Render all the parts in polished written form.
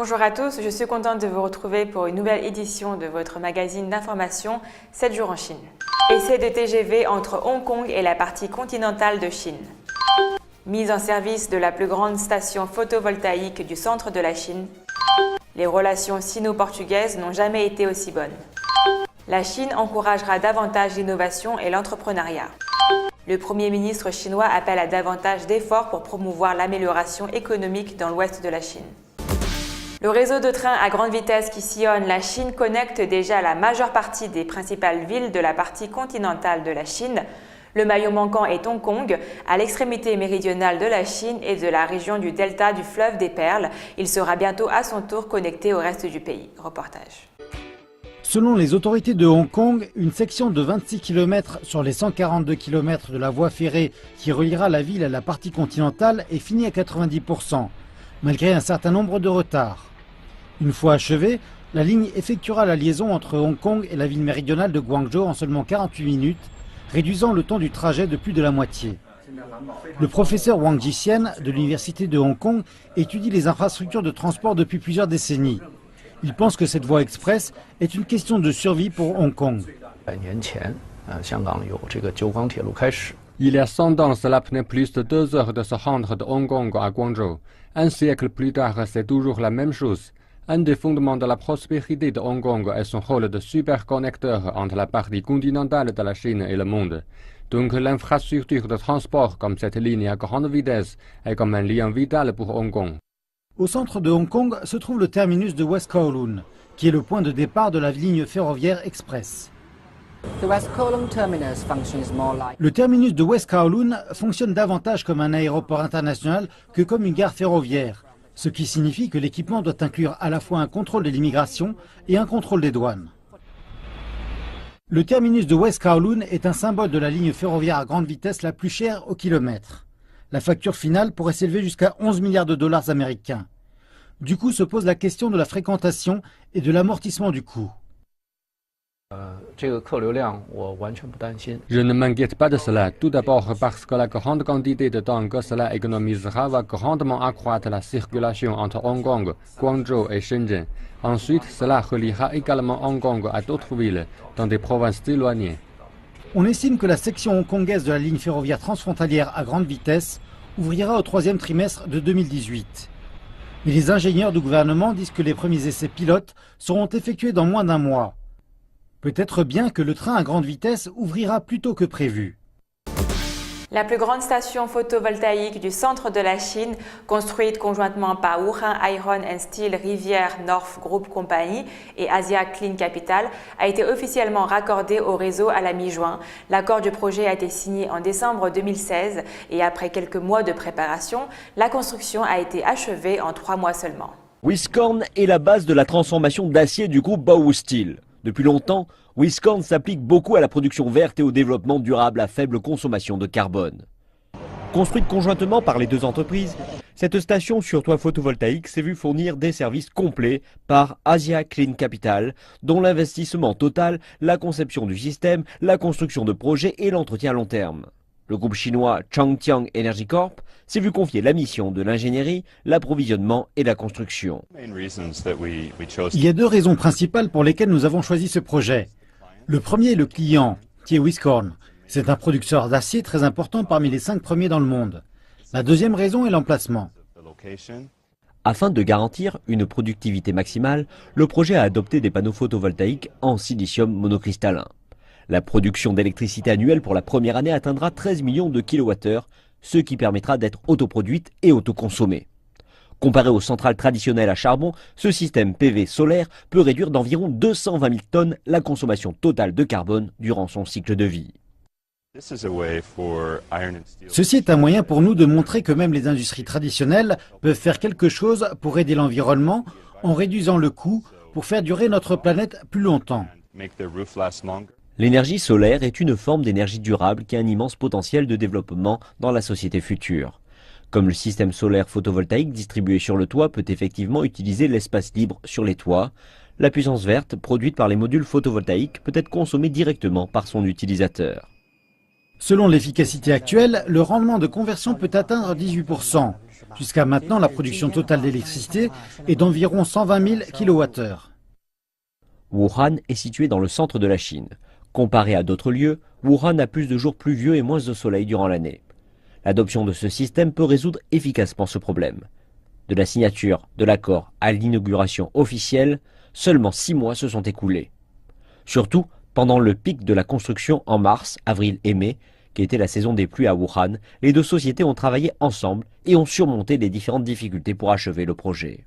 Bonjour à tous, je suis contente de vous retrouver pour une nouvelle édition de votre magazine d'information 7 jours en Chine. Essai de TGV entre Hong Kong et la partie continentale de Chine. Mise en service de la plus grande station photovoltaïque du centre de la Chine. Les relations sino-portugaises n'ont jamais été aussi bonnes. La Chine encouragera davantage l'innovation et l'entrepreneuriat. Le Premier ministre chinois appelle à davantage d'efforts pour promouvoir l'amélioration économique dans l'ouest de la Chine. Le réseau de trains à grande vitesse qui sillonne la Chine connecte déjà la majeure partie des principales villes de la partie continentale de la Chine. Le maillon manquant est Hong Kong, à l'extrémité méridionale de la Chine et de la région du delta du fleuve des Perles. Il sera bientôt à son tour connecté au reste du pays. Reportage. Selon les autorités de Hong Kong, une section de 26 km sur les 142 km de la voie ferrée qui reliera la ville à la partie continentale est finie à 90%, malgré un certain nombre de retards. Une fois achevée, la ligne effectuera la liaison entre Hong Kong et la ville méridionale de Guangzhou en seulement 48 minutes, réduisant le temps du trajet de plus de la moitié. Le professeur Wang Jixian de l'université de Hong Kong étudie les infrastructures de transport depuis plusieurs décennies. Il pense que cette voie express est une question de survie pour Hong Kong. Il y a 100 ans, cela prenait plus de 2 heures de se rendre de Hong Kong à Guangzhou. Un siècle plus tard, c'est toujours la même chose. Un des fondements de la prospérité de Hong Kong est son rôle de superconnecteur entre la partie continentale de la Chine et le monde. Donc l'infrastructure de transport comme cette ligne à grande vitesse est comme un lien vital pour Hong Kong. Au centre de Hong Kong se trouve le terminus de West Kowloon, qui est le point de départ de la ligne ferroviaire express. Le terminus de West Kowloon fonctionne davantage comme un aéroport international que comme une gare ferroviaire, ce qui signifie que l'équipement doit inclure à la fois un contrôle de l'immigration et un contrôle des douanes. Le terminus de West Kowloon est un symbole de la ligne ferroviaire à grande vitesse la plus chère au kilomètre. La facture finale pourrait s'élever jusqu'à 11 milliards de dollars américains. Du coup se pose la question de la fréquentation et de l'amortissement du coût. Je ne m'inquiète pas de cela, tout d'abord parce que la grande quantité de temps que cela économisera va grandement accroître la circulation entre Hong Kong, Guangzhou et Shenzhen. Ensuite, cela reliera également Hong Kong à d'autres villes, dans des provinces éloignées. On estime que la section hongkongaise de la ligne ferroviaire transfrontalière à grande vitesse ouvrira au troisième trimestre de 2018. Mais les ingénieurs du gouvernement disent que les premiers essais pilotes seront effectués dans moins d'un mois. Peut-être bien que le train à grande vitesse ouvrira plus tôt que prévu. La plus grande station photovoltaïque du centre de la Chine, construite conjointement par Wuhan Iron and Steel Rivière North Group Company et Asia Clean Capital, a été officiellement raccordée au réseau à la mi-juin. L'accord du projet a été signé en décembre 2016 et après quelques mois de préparation, la construction a été achevée en 3 mois seulement. Wiscorn est la base de la transformation d'acier du groupe Baowu Steel. Depuis longtemps, Wiscorn s'applique beaucoup à la production verte et au développement durable à faible consommation de carbone. Construite conjointement par les deux entreprises, cette station sur toit photovoltaïque s'est vue fournir des services complets par Asia Clean Capital, dont l'investissement total, la conception du système, la construction de projets et l'entretien à long terme. Le groupe chinois Changjiang Energy Corp s'est vu confier la mission de l'ingénierie, l'approvisionnement et la construction. Il y a 2 raisons principales pour lesquelles nous avons choisi ce projet. Le premier est le client, qui est Wiscorn. C'est un producteur d'acier très important parmi les 5 premiers dans le monde. La deuxième raison est l'emplacement. Afin de garantir une productivité maximale, le projet a adopté des panneaux photovoltaïques en silicium monocristallin. La production d'électricité annuelle pour la première année atteindra 13 millions de kWh, ce qui permettra d'être autoproduite et autoconsommée. Comparé aux centrales traditionnelles à charbon, ce système PV solaire peut réduire d'environ 220 000 tonnes la consommation totale de carbone durant son cycle de vie. Ceci est un moyen pour nous de montrer que même les industries traditionnelles peuvent faire quelque chose pour aider l'environnement en réduisant le coût pour faire durer notre planète plus longtemps. L'énergie solaire est une forme d'énergie durable qui a un immense potentiel de développement dans la société future. Comme le système solaire photovoltaïque distribué sur le toit peut effectivement utiliser l'espace libre sur les toits, la puissance verte produite par les modules photovoltaïques peut être consommée directement par son utilisateur. Selon l'efficacité actuelle, le rendement de conversion peut atteindre 18%. Jusqu'à maintenant, la production totale d'électricité est d'environ 120 000 kWh. Wuhan est situé dans le centre de la Chine. Comparé à d'autres lieux, Wuhan a plus de jours pluvieux et moins de soleil durant l'année. L'adoption de ce système peut résoudre efficacement ce problème. De la signature de l'accord à l'inauguration officielle, seulement 6 mois se sont écoulés. Surtout pendant le pic de la construction en mars, avril et mai, qui était la saison des pluies à Wuhan, les deux sociétés ont travaillé ensemble et ont surmonté les différentes difficultés pour achever le projet.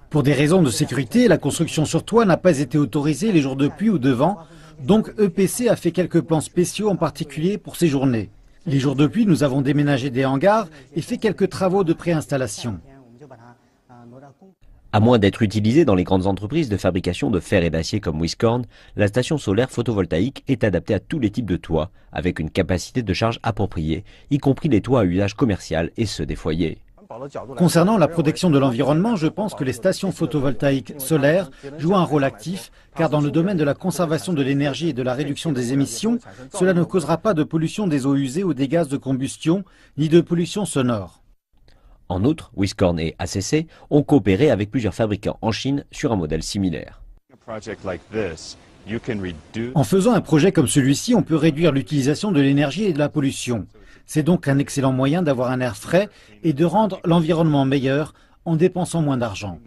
Pour des raisons de sécurité, la construction sur toit n'a pas été autorisée les jours de pluie ou de vent, donc EPC a fait quelques plans spéciaux en particulier pour ces journées. Les jours de pluie, nous avons déménagé des hangars et fait quelques travaux de préinstallation. À moins d'être utilisée dans les grandes entreprises de fabrication de fer et d'acier comme Wiscorn, la station solaire photovoltaïque est adaptée à tous les types de toits, avec une capacité de charge appropriée, y compris les toits à usage commercial et ceux des foyers. Concernant la protection de l'environnement, je pense que les stations photovoltaïques solaires jouent un rôle actif, car dans le domaine de la conservation de l'énergie et de la réduction des émissions, cela ne causera pas de pollution des eaux usées ou des gaz de combustion, ni de pollution sonore. En outre, Wiscorn et ACC ont coopéré avec plusieurs fabricants en Chine sur un modèle similaire. En faisant un projet comme celui-ci, on peut réduire l'utilisation de l'énergie et de la pollution. C'est donc un excellent moyen d'avoir un air frais et de rendre l'environnement meilleur en dépensant moins d'argent.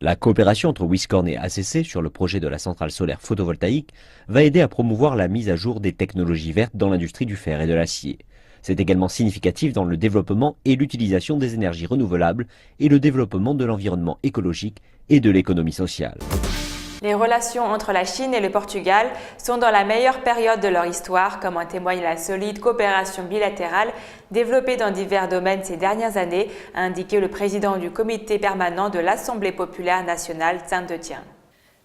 La coopération entre Wiscorn et ACC sur le projet de la centrale solaire photovoltaïque va aider à promouvoir la mise à jour des technologies vertes dans l'industrie du fer et de l'acier. C'est également significatif dans le développement et l'utilisation des énergies renouvelables et le développement de l'environnement écologique et de l'économie sociale. Les relations entre la Chine et le Portugal sont dans la meilleure période de leur histoire, comme en témoigne la solide coopération bilatérale développée dans divers domaines ces dernières années, a indiqué le président du comité permanent de l'Assemblée populaire nationale Saint-Étienne.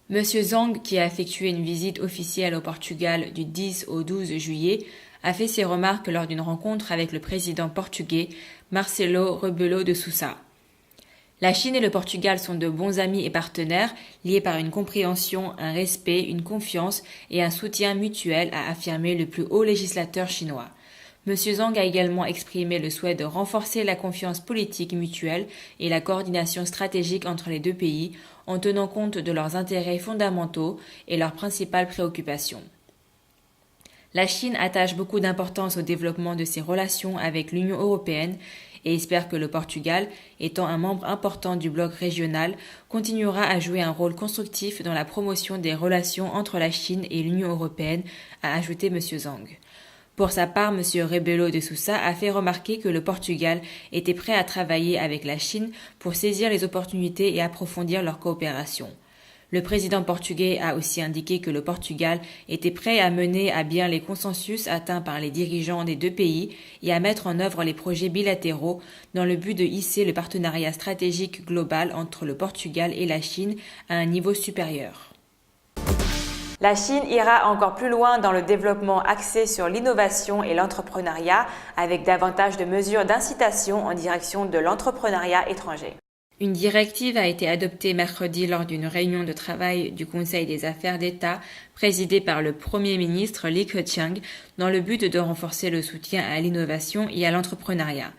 Monsieur Zhang, qui a effectué une visite officielle au Portugal du 10 au 12 juillet, a fait ses remarques lors d'une rencontre avec le président portugais Marcelo Rebelo de Sousa. La Chine et le Portugal sont de bons amis et partenaires, liés par une compréhension, un respect, une confiance et un soutien mutuel, a affirmé le plus haut législateur chinois. M. Zhang a également exprimé le souhait de renforcer la confiance politique mutuelle et la coordination stratégique entre les deux pays, en tenant compte de leurs intérêts fondamentaux et leurs principales préoccupations. La Chine attache beaucoup d'importance au développement de ses relations avec l'Union européenne et espère que le Portugal, étant un membre important du bloc régional, continuera à jouer un rôle constructif dans la promotion des relations entre la Chine et l'Union européenne, a ajouté M. Zhang. Pour sa part, M. Rebelo de Sousa a fait remarquer que le Portugal était prêt à travailler avec la Chine pour saisir les opportunités et approfondir leur coopération. Le président portugais a aussi indiqué que le Portugal était prêt à mener à bien les consensus atteints par les dirigeants des deux pays et à mettre en œuvre les projets bilatéraux dans le but de hisser le partenariat stratégique global entre le Portugal et la Chine à un niveau supérieur. La Chine ira encore plus loin dans le développement axé sur l'innovation et l'entrepreneuriat avec davantage de mesures d'incitation en direction de l'entrepreneuriat étranger. Une directive a été adoptée mercredi lors d'une réunion de travail du Conseil des affaires d'État présidée par le Premier ministre Li Keqiang dans le but de renforcer le soutien à l'innovation et à l'entrepreneuriat.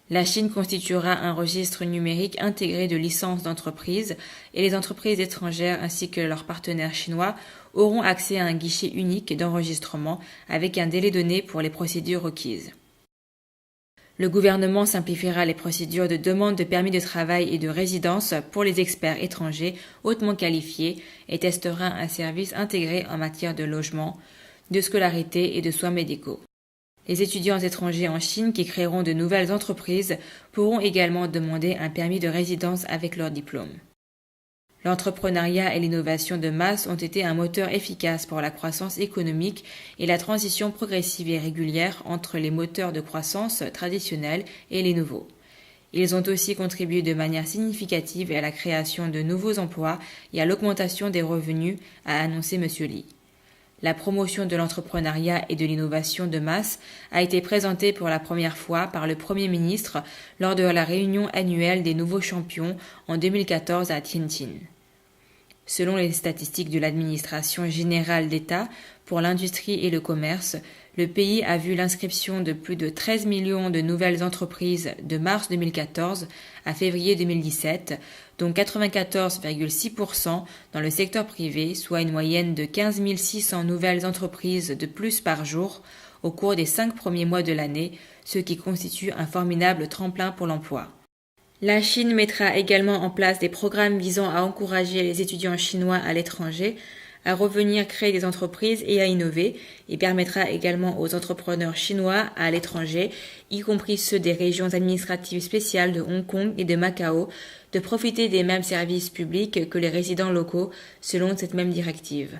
La Chine constituera un registre numérique intégré de licences d'entreprise et les entreprises étrangères ainsi que leurs partenaires chinois auront accès à un guichet unique d'enregistrement avec un délai donné pour les procédures requises. Le gouvernement simplifiera les procédures de demande de permis de travail et de résidence pour les experts étrangers hautement qualifiés et testera un service intégré en matière de logement, de scolarité et de soins médicaux. Les étudiants étrangers en Chine qui créeront de nouvelles entreprises pourront également demander un permis de résidence avec leur diplôme. L'entrepreneuriat et l'innovation de masse ont été un moteur efficace pour la croissance économique et la transition progressive et régulière entre les moteurs de croissance traditionnels et les nouveaux. Ils ont aussi contribué de manière significative à la création de nouveaux emplois et à l'augmentation des revenus, a annoncé M. Li. La promotion de l'entrepreneuriat et de l'innovation de masse a été présentée pour la première fois par le Premier ministre lors de la réunion annuelle des nouveaux champions en 2014 à Tianjin. Selon les statistiques de l'administration générale d'État pour l'industrie et le commerce, le pays a vu l'inscription de plus de 13 millions de nouvelles entreprises de mars 2014 à février 2017, dont 94,6% dans le secteur privé, soit une moyenne de 15 600 nouvelles entreprises de plus par jour au cours des 5 premiers mois de l'année, ce qui constitue un formidable tremplin pour l'emploi. La Chine mettra également en place des programmes visant à encourager les étudiants chinois à l'étranger à revenir créer des entreprises et à innover, et permettra également aux entrepreneurs chinois à l'étranger, y compris ceux des régions administratives spéciales de Hong Kong et de Macao, de profiter des mêmes services publics que les résidents locaux selon cette même directive.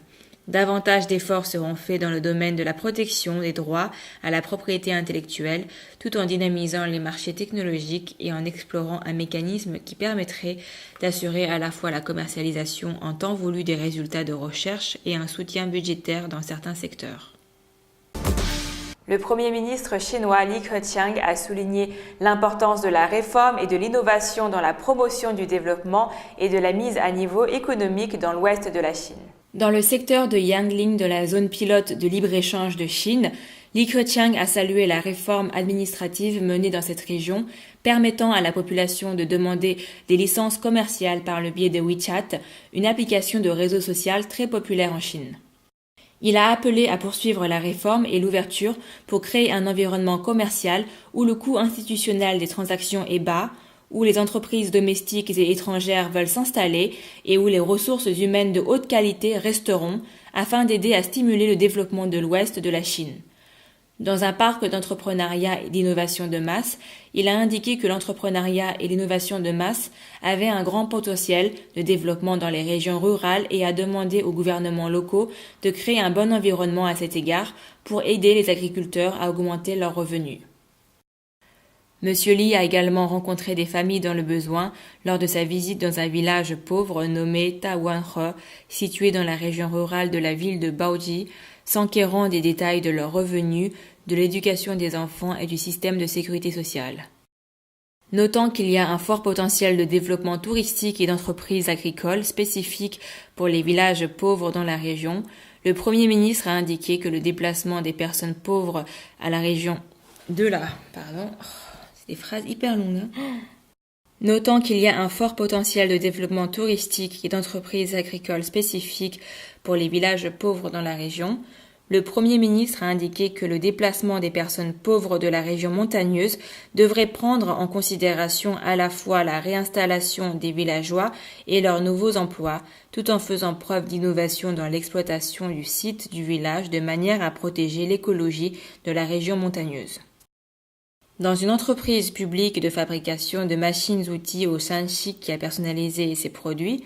Davantage d'efforts seront faits dans le domaine de la protection des droits à la propriété intellectuelle, tout en dynamisant les marchés technologiques et en explorant un mécanisme qui permettrait d'assurer à la fois la commercialisation en temps voulu des résultats de recherche et un soutien budgétaire dans certains secteurs. Le Premier ministre chinois Li Keqiang a souligné l'importance de la réforme et de l'innovation dans la promotion du développement et de la mise à niveau économique dans l'ouest de la Chine. Dans le secteur de Yangling de la zone pilote de libre-échange de Chine, Li Keqiang a salué la réforme administrative menée dans cette région, permettant à la population de demander des licences commerciales par le biais de WeChat, une application de réseau social très populaire en Chine. Il a appelé à poursuivre la réforme et l'ouverture pour créer un environnement commercial où le coût institutionnel des transactions est bas, où les entreprises domestiques et étrangères veulent s'installer et où les ressources humaines de haute qualité resteront afin d'aider à stimuler le développement de l'ouest de la Chine. Dans un parc d'entrepreneuriat et d'innovation de masse, il a indiqué que l'entrepreneuriat et l'innovation de masse avaient un grand potentiel de développement dans les régions rurales et a demandé aux gouvernements locaux de créer un bon environnement à cet égard pour aider les agriculteurs à augmenter leurs revenus. Monsieur Li a également rencontré des familles dans le besoin lors de sa visite dans un village pauvre nommé Tawanhe, situé dans la région rurale de la ville de Baoji, s'enquérant des détails de leurs revenus, de l'éducation des enfants et du système de sécurité sociale. Notant qu'il y a un fort potentiel de développement touristique et d'entreprises agricoles spécifiques pour les villages pauvres dans la région, le Premier ministre a indiqué que le déplacement des personnes pauvres à la région des phrases hyper longues. Notant qu'il y a un fort potentiel de développement touristique et d'entreprises agricoles spécifiques pour les villages pauvres dans la région, le Premier ministre a indiqué que le déplacement des personnes pauvres de la région montagneuse devrait prendre en considération à la fois la réinstallation des villageois et leurs nouveaux emplois, tout en faisant preuve d'innovation dans l'exploitation du site du village de manière à protéger l'écologie de la région montagneuse. Dans une entreprise publique de fabrication de machines-outils au Shanxi qui a personnalisé ses produits,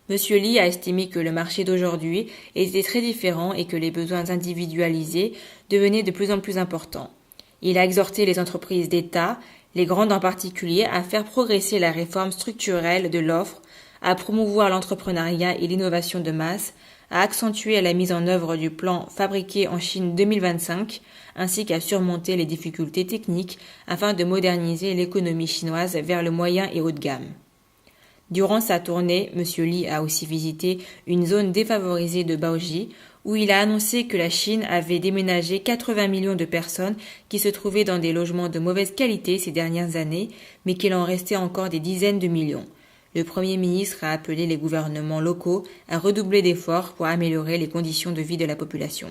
M. Li a estimé que le marché d'aujourd'hui était très différent et que les besoins individualisés devenaient de plus en plus importants. Il a exhorté les entreprises d'État, les grandes en particulier, à faire progresser la réforme structurelle de l'offre, à promouvoir l'entrepreneuriat et l'innovation de masse, à accentuer la mise en œuvre du plan Fabriqué en Chine 2025, ainsi qu'à surmonter les difficultés techniques afin de moderniser l'économie chinoise vers le moyen et haut de gamme. Durant sa tournée, M. Li a aussi visité une zone défavorisée de Baoji, où il a annoncé que la Chine avait déménagé 80 millions de personnes qui se trouvaient dans des logements de mauvaise qualité ces dernières années, mais qu'il en restait encore des dizaines de millions. Le Premier ministre a appelé les gouvernements locaux à redoubler d'efforts pour améliorer les conditions de vie de la population.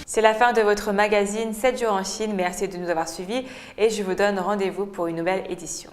C'est la fin de votre magazine 7 jours en Chine. Merci de nous avoir suivis et je vous donne rendez-vous pour une nouvelle édition.